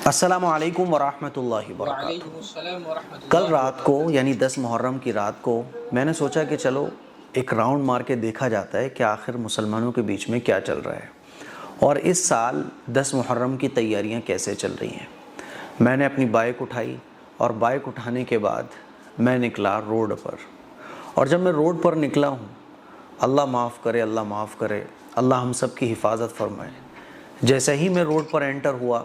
السلام علیکم ورحمۃ اللہ وبرکاتہ۔ وعلیکم السلام ورحمۃ کل اللہ رات کو وبرکاتہ۔ یعنی 10 محرم کی رات کو میں نے سوچا کہ چلو ایک راؤنڈ مار کے دیکھا جاتا ہے کہ آخر مسلمانوں کے بیچ میں کیا چل رہا ہے اور اس سال 10 محرم کی تیاریاں کیسے چل رہی ہیں۔ میں نے اپنی بائک اٹھائی اور بائک اٹھانے کے بعد میں نکلا روڈ پر، اور جب میں روڈ پر نکلا ہوں، اللہ معاف کرے، اللہ معاف کرے، اللہ ہم سب کی حفاظت فرمائے، جیسے ہی میں روڈ پر انٹر ہوا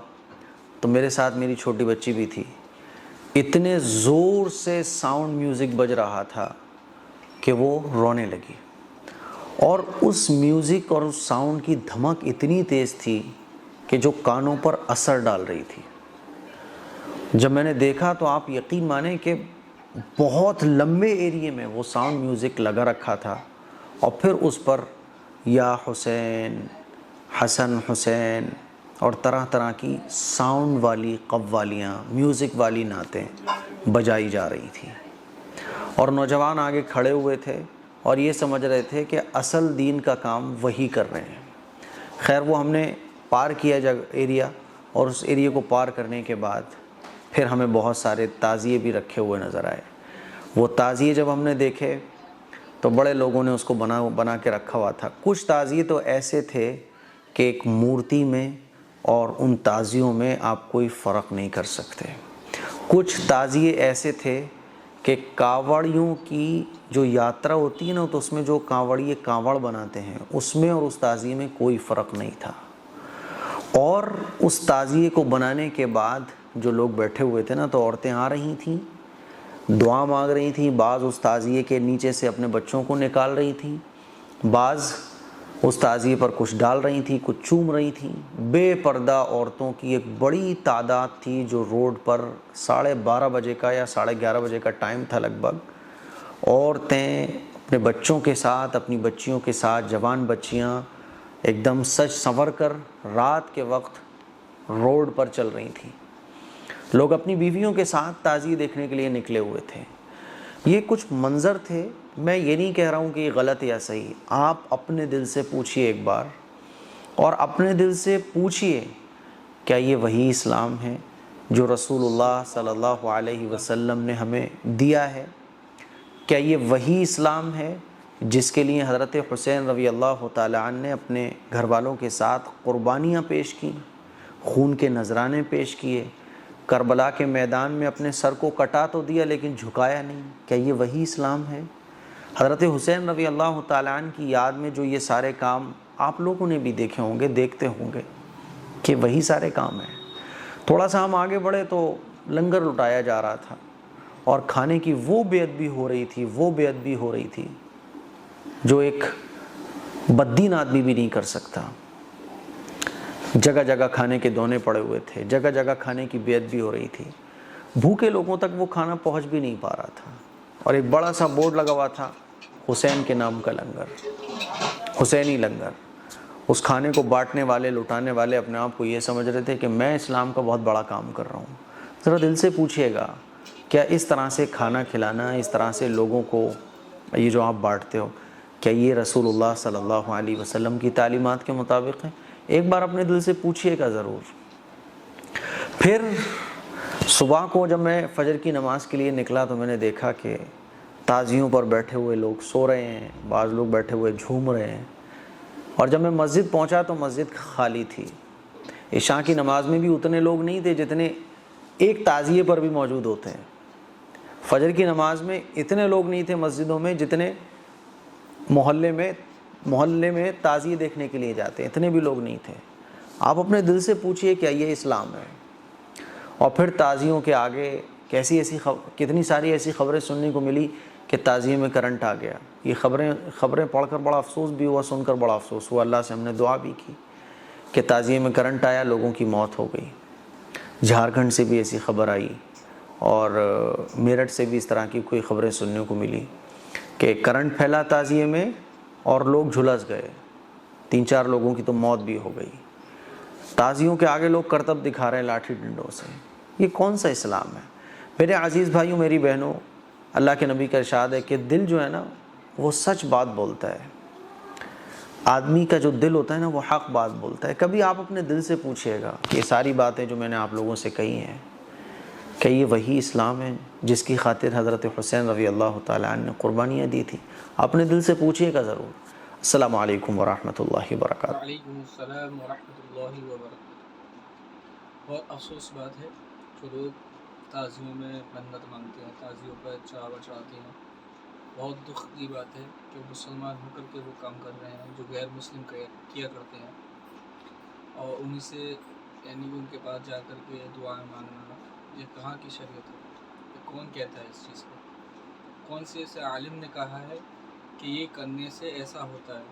تو میرے ساتھ میری چھوٹی بچی بھی تھی۔ اتنے زور سے ساؤنڈ میوزک بج رہا تھا کہ وہ رونے لگی، اور اس میوزک اور اس ساؤنڈ کی دھمک اتنی تیز تھی کہ جو کانوں پر اثر ڈال رہی تھی۔ جب میں نے دیکھا تو آپ یقین مانیں کہ بہت لمبے ایریے میں وہ ساؤنڈ میوزک لگا رکھا تھا، اور پھر اس پر یا حسین، حسن حسین اور طرح طرح کی ساؤنڈ والی قوالیاں، میوزک والی نعتیں بجائی جا رہی تھیں، اور نوجوان آگے کھڑے ہوئے تھے اور یہ سمجھ رہے تھے کہ اصل دین کا کام وہی کر رہے ہیں۔ خیر وہ ہم نے پار کیا ایریا، اور اس ایریا کو پار کرنے کے بعد پھر ہمیں بہت سارے تعزیے بھی رکھے ہوئے نظر آئے۔ وہ تعزیے جب ہم نے دیکھے تو بڑے لوگوں نے اس کو بنا کے رکھا ہوا تھا۔ کچھ تعزیے تو ایسے تھے کہ ایک مورتی میں اور ان تعزیوں میں آپ کوئی فرق نہیں کر سکتے۔ کچھ تعزیے ایسے تھے کہ کانوڑیوں کی جو یاترا ہوتی ہے نا، تو اس میں جو کانوڑیے کانوڑ بناتے ہیں، اس میں اور اس تعزیے میں کوئی فرق نہیں تھا۔ اور اس تعزیے کو بنانے کے بعد جو لوگ بیٹھے ہوئے تھے نا، تو عورتیں آ رہی تھیں، دعا مانگ رہی تھیں، بعض اس تعزیے کے نیچے سے اپنے بچوں کو نکال رہی تھیں، بعض اس تعزیے پر کچھ ڈال رہی تھیں، کچھ چوم رہی تھیں۔ بے پردہ عورتوں کی ایک بڑی تعداد تھی جو روڈ پر 12:30 بجے کا یا 11:30 بجے کا ٹائم تھا لگ بھگ، عورتیں اپنے بچوں کے ساتھ، اپنی بچیوں کے ساتھ، جوان بچیاں ایک دم سج سنور کر رات کے وقت روڈ پر چل رہی تھیں۔ لوگ اپنی بیویوں کے ساتھ تعزیے دیکھنے کے لیے نکلے ہوئے تھے۔ یہ کچھ منظر تھے، میں یہ نہیں کہہ رہا ہوں کہ یہ غلط یا صحیح، آپ اپنے دل سے پوچھئے ایک بار، اور اپنے دل سے پوچھئے کیا یہ وہی اسلام ہے جو رسول اللہ صلی اللہ علیہ وسلم نے ہمیں دیا ہے؟ کیا یہ وہی اسلام ہے جس کے لیے حضرت حسین رضی اللہ تعالیٰ عنہ نے اپنے گھر والوں کے ساتھ قربانیاں پیش کیں، خون کے نذرانے پیش کیے، کربلا کے میدان میں اپنے سر کو کٹا تو دیا لیکن جھکایا نہیں؟ کیا یہ وہی اسلام ہے؟ حضرت حسین رضی اللہ تعالیٰ عنہ کی یاد میں جو یہ سارے کام آپ لوگوں نے بھی دیکھے ہوں گے، دیکھتے ہوں گے، کہ وہی سارے کام ہیں۔ تھوڑا سا ہم آگے بڑھے تو لنگر لٹایا جا رہا تھا، اور کھانے کی وہ بے ادبی ہو رہی تھی، وہ بے ادبی ہو رہی تھی جو ایک بددین آدمی بھی نہیں کر سکتا۔ جگہ جگہ کھانے کے دونے پڑے ہوئے تھے، جگہ جگہ کھانے کی بے ادبی ہو رہی تھی، بھوکے لوگوں تک وہ کھانا پہنچ بھی نہیں پا رہا تھا، اور ایک بڑا سا بورڈ لگا ہوا تھا، حسین کے نام کا لنگر، حسینی لنگر۔ اس کھانے کو بانٹنے والے، لٹانے والے اپنے آپ کو یہ سمجھ رہے تھے کہ میں اسلام کا بہت بڑا کام کر رہا ہوں۔ ذرا دل سے پوچھئے گا، کیا اس طرح سے کھانا کھلانا، اس طرح سے لوگوں کو یہ جو آپ بانٹتے ہو، کیا یہ رسول اللہ صلی اللہ علیہ وسلم کی تعلیمات کے مطابق ہے؟ ایک بار اپنے دل سے پوچھئے گا ضرور۔ پھر صبح کو جب میں فجر کی نماز کے لیے نکلا تو میں نے دیکھا کہ تعزیوں پر بیٹھے ہوئے لوگ سو رہے ہیں، بعض لوگ بیٹھے ہوئے جھوم رہے ہیں، اور جب میں مسجد پہنچا تو مسجد خالی تھی۔ عشاء کی نماز میں بھی اتنے لوگ نہیں تھے جتنے ایک تعزیے پر بھی موجود ہوتے ہیں۔ فجر کی نماز میں اتنے لوگ نہیں تھے مسجدوں میں جتنے محلے میں تعزیے دیکھنے کے لیے جاتے ہیں، اتنے بھی لوگ نہیں تھے۔ آپ اپنے دل سے پوچھئے کیا یہ اسلام ہے؟ اور پھر تعزیوں کے آگے کتنی ساری ایسی خبریں سننے کو ملی کہ تعزیے میں کرنٹ آ گیا۔ یہ خبریں پڑھ کر بڑا افسوس بھی ہوا، سن کر بڑا افسوس ہوا۔ اللہ سے ہم نے دعا بھی کی کہ تعزیے میں کرنٹ آیا، لوگوں کی موت ہو گئی۔ جھارکھنڈ سے بھی ایسی خبر آئی، اور میرٹھ سے بھی اس طرح کی کوئی خبریں سننے کو ملی کہ کرنٹ پھیلا تعزیے میں اور لوگ جھلس گئے، 3-4 لوگوں کی تو موت بھی ہو گئی۔ تعزیوں کے آگے لوگ کرتب دکھا رہے ہیں لاٹھی ڈنڈوں سے۔ یہ کون سا اسلام ہے؟ میرے عزیز بھائیوں، میری بہنوں، اللہ کے نبی کا ارشاد ہے کہ دل جو ہے نا وہ سچ بات بولتا ہے۔ آدمی کا جو دل ہوتا ہے نا وہ حق بات بولتا ہے. کبھی آپ اپنے دل سے پوچھئے گا کہ یہ ساری باتیں جو میں نے آپ لوگوں سے کہی ہیں کہ یہ وہی اسلام ہے جس کی خاطر حضرت حسین رضی اللہ تعالیٰ عنہ نے قربانیاں دی تھی؟ اپنے دل سے پوچھئے گا ضرور. السلام علیکم ورحمۃ اللہ وبرکاتہ. وعلیکم السلام ورحمۃ اللہ وبرکاتہ. بہت افسوس بات ہے جو لوگ تعزیوں میں منت مانگتے ہیں، تعزیوں پر چاول چڑھاتے ہیں. بہت دکھ کی بات ہے کہ مسلمان ہو کر کے وہ کام کر رہے ہیں جو غیر مسلم کیا کرتے ہیں، اور انہیں سے یعنی ان کے پاس جا کر کے دعائیں مانگنا، یہ کہاں کی شریعت ہے؟ یہ کون کہتا ہے اس چیز کو؟ کون سے ایسے عالم نے کہا ہے کہ یہ کرنے سے ایسا ہوتا ہے؟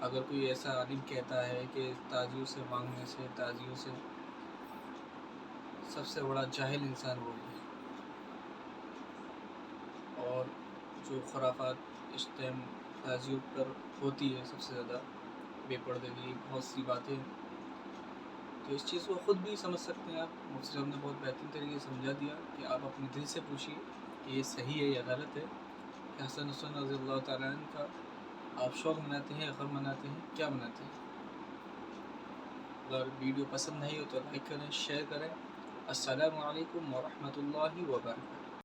اگر کوئی ایسا عالم کہتا ہے کہ تعزیوں سے مانگنے سے، تعزیوں سے، سب سے بڑا جاہل انسان وہی ہے. اور جو خرافات اس ٹائم تعزیوں پر ہوتی ہے سب سے زیادہ، بے پردگی، بہت سی باتیں، تو اس چیز کو خود بھی سمجھ سکتے ہیں آپ. مفتی صاحب نے بہت بہترین طریقے سے سمجھا دیا کہ آپ اپنے دل سے پوچھیے کہ یہ صحیح ہے یا غلط ہے، کہ حسن حسین رضی اللہ تعالیٰ عنہ کا آپ شوق مناتے ہیں، غم مناتے ہیں، کیا مناتے ہیں؟ اگر ویڈیو پسند نہیں ہو تو لائک کریں، شیئر کریں. السلام علیکم ورحمۃ اللہ وبرکاتہ.